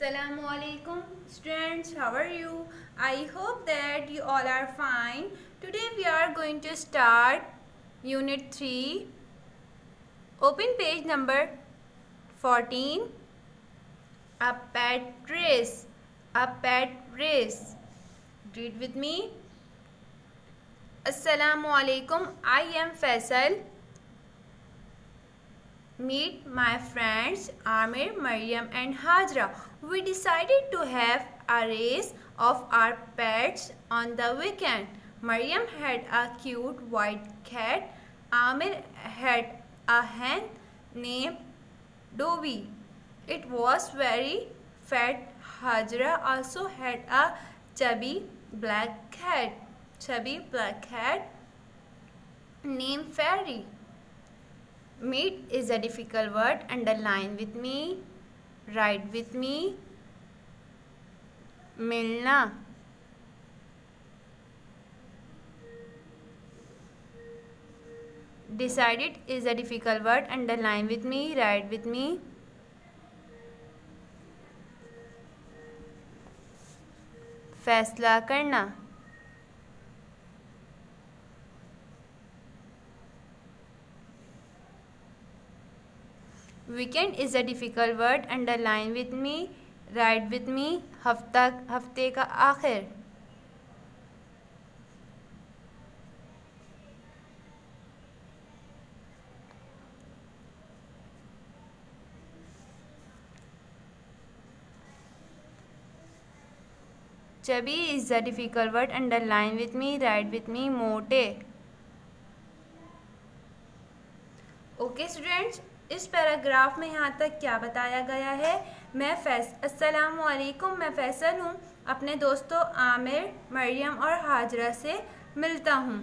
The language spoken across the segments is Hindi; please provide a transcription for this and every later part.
Assalamualaikum students, how are you? I hope that you all are fine. Today we are going to start unit 3. Open page number 14. A pet race. A pet race. Read with me. Assalamualaikum. I am Faisal. Meet my friends Amir, Maryam and Hajra. We decided to have a race of our pets on the weekend. Maryam had a cute white cat. Amir had a hen named Dobby. It was very fat. Hajra also had a chubby black cat. Named Fairy. Meet is a difficult word. Underline with me. Write with me. Milna. Decided is a difficult word. Underline with me. Write with me. फैसला करना. Weekend is a difficult word. Underline with me. Write with me. हफ्ते का आखिर. Chubby is a difficult word. Underline with me. Write with me. मोटे. ओके स्टूडेंट्स, इस पैराग्राफ में यहाँ तक क्या बताया गया है? अस्सलामुअलैकुम, मैं फैसल हूँ, अपने दोस्तों आमिर, मरियम और हाजरा से मिलता हूँ।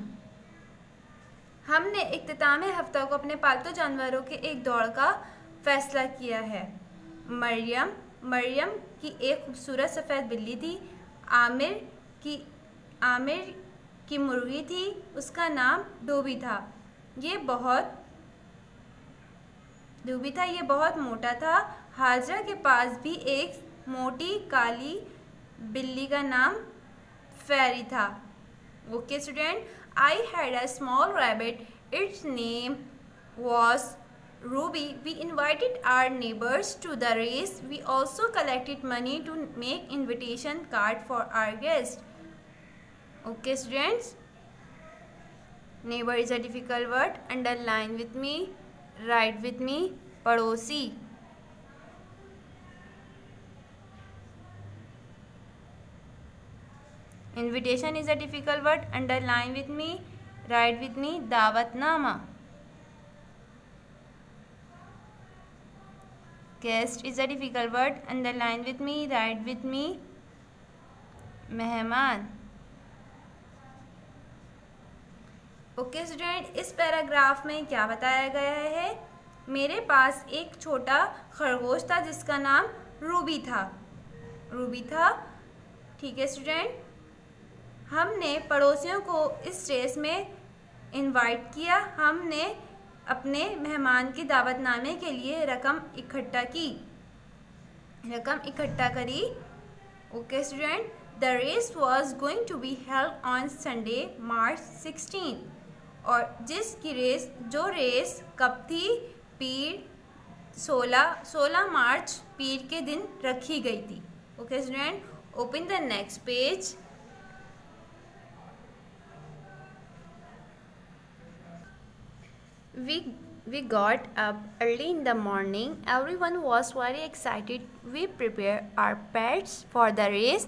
हमने इख्तिताम हफ्ता को अपने पालतू जानवरों के एक दौड़ का फैसला किया है। मरियम की एक खूबसूरत सफ़ेद बिल्ली थी। आमिर की मुर्गी थी, उसका नाम डोबी था। ये बहुत मोटा था। हाजरा के पास भी एक मोटी काली बिल्ली का नाम फेरी था। Okay student, I had a small rabbit, its name was Ruby. We invited our neighbours to the race. We also collected money to make invitation card for our guest. Okay students, neighbour is a difficult word. Underline with me. Write with me. पड़ोसी. Invitation is a difficult word. Underline with me. Write with me. दावतनामा. Guest is a difficult word. Underline with me. Write with मी. मेहमान. ओके स्टूडेंट, इस पैराग्राफ में क्या बताया गया है? मेरे पास एक छोटा खरगोश था जिसका नाम रूबी था। ठीक है स्टूडेंट, हमने पड़ोसियों को इस रेस में इनवाइट किया। हमने अपने मेहमान की दावतनामे के लिए रकम इकट्ठा करी। Okay student, the race was going to be held on Sunday March 16 और जो रेस कब थी? पीर 16 मार्च पीर के दिन रखी गई थी। Okay student, open the next page. We got up early in the morning. Everyone was very excited. We prepared our pets for the race.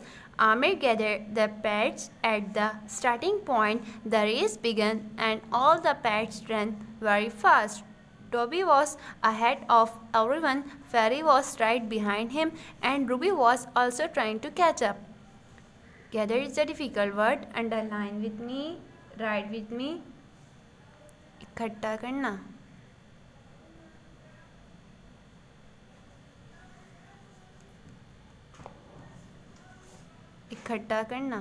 Amir gathered the pets at the starting point. The race began and all the pets ran very fast. Dobby was ahead of everyone. Fairy was right behind him and Ruby was also trying to catch up. Gather is a difficult word. Underline with me. Write with me. इकट्ठा करना. इकट्ठा करना.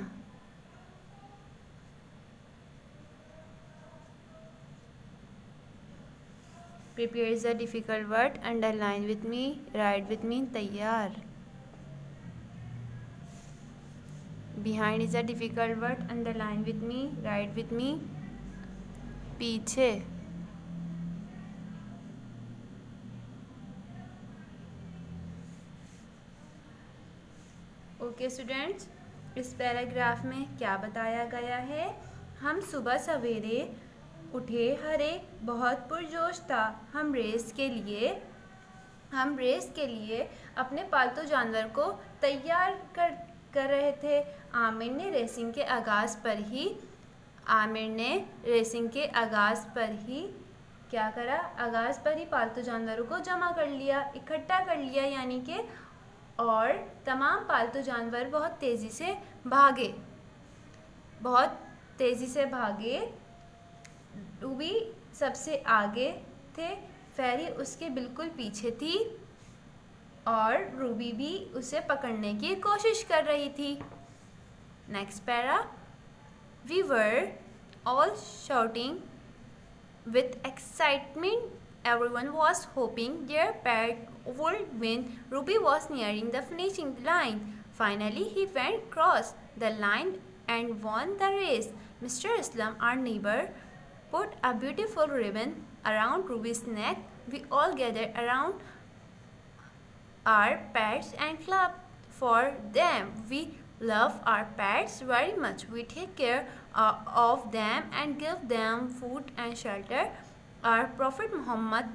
Prepare is a difficult word. Underline with me. Write with me. तैयार. Behind is a difficult word. Underline with me. Write with me. पीछे. ओके स्टूडेंट्स, इस पैराग्राफ में क्या बताया गया है? हम सुबह सवेरे उठे, हर एक बहुत पुरजोश था। हम रेस के लिए अपने पालतू जानवर को तैयार कर रहे थे। आमिर ने रेसिंग के आगाज़ पर ही क्या करा? आगाज़ पर ही पालतू जानवरों को जमा कर लिया, इकट्ठा कर लिया यानी कि, और तमाम पालतू जानवर बहुत तेज़ी से भागे। रूबी सबसे आगे थे, फेरी उसके बिल्कुल पीछे थी और रूबी भी उसे पकड़ने की कोशिश कर रही थी। Next para, we were all shouting with excitement. Everyone was hoping their pet would win. Ruby was nearing the finishing line. Finally, he went across the line and won the race. Mr. Islam, our neighbor, put a beautiful ribbon around Ruby's neck. We all gathered around our pets and clapped for them. We love our pets very much. We take care of them and give them food and shelter. Our Prophet Muhammad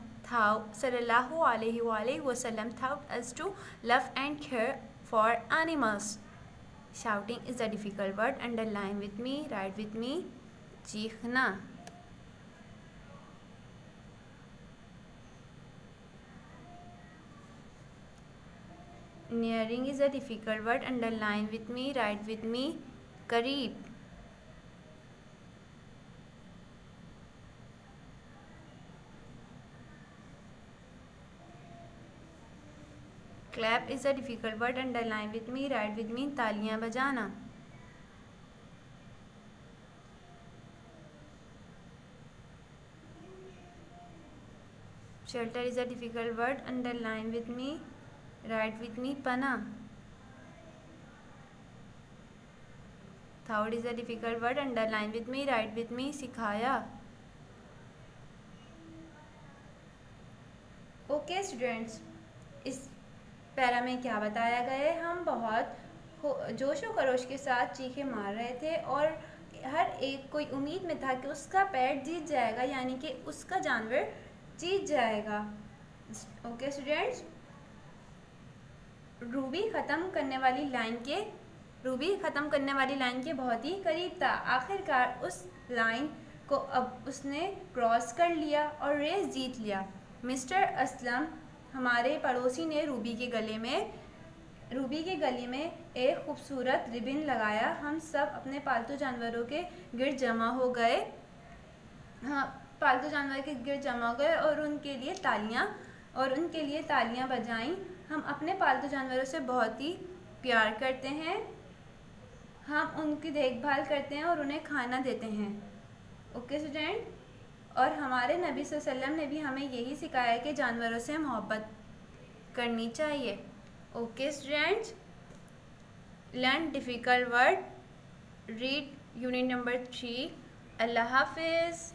sallallahu alaihi wasallam taught us to love and care for animals. Shouting is a difficult word. Underline with me. Write with me. चीखना. Nearing is a difficult word. Underline with me. Write with me. करीब. Clap is a difficult word. Underline with me. Write with me. तालियां बजाना. Shelter is a difficult word. Underline with me. Write with me. पना. Third is a difficult word. Underline with me. Write with me. सिखाया. ओके स्टूडेंट्स, इस पैरा में क्या बताया गया है? हम बहुत जोशो खरोश के साथ चीखें मार रहे थे और हर एक कोई उम्मीद में था कि उसका पेट जीत जाएगा, यानी कि उसका जानवर जीत जाएगा। ओके स्टूडेंट्स, रूबी ख़त्म करने वाली लाइन के बहुत ही करीब था। आखिरकार उस लाइन को अब उसने क्रॉस कर लिया और रेस जीत लिया। मिस्टर असलम, हमारे पड़ोसी ने रूबी के गले में एक खूबसूरत रिबन लगाया। हम सब अपने पालतू जानवरों के गिर्द जमा हो गए। और उनके लिए तालियां बजाईं। हम अपने पालतू जानवरों से बहुत ही प्यार करते हैं। हम उनकी देखभाल करते हैं और उन्हें खाना देते हैं। ओके स्टूडेंट, और हमारे नबी सल्लल्लाहु अलैहि वसल्लम ने भी हमें यही सिखाया कि जानवरों से मोहब्बत करनी चाहिए। Okay students, learn difficult word, read unit number 3। अल्लाह हाफिज़।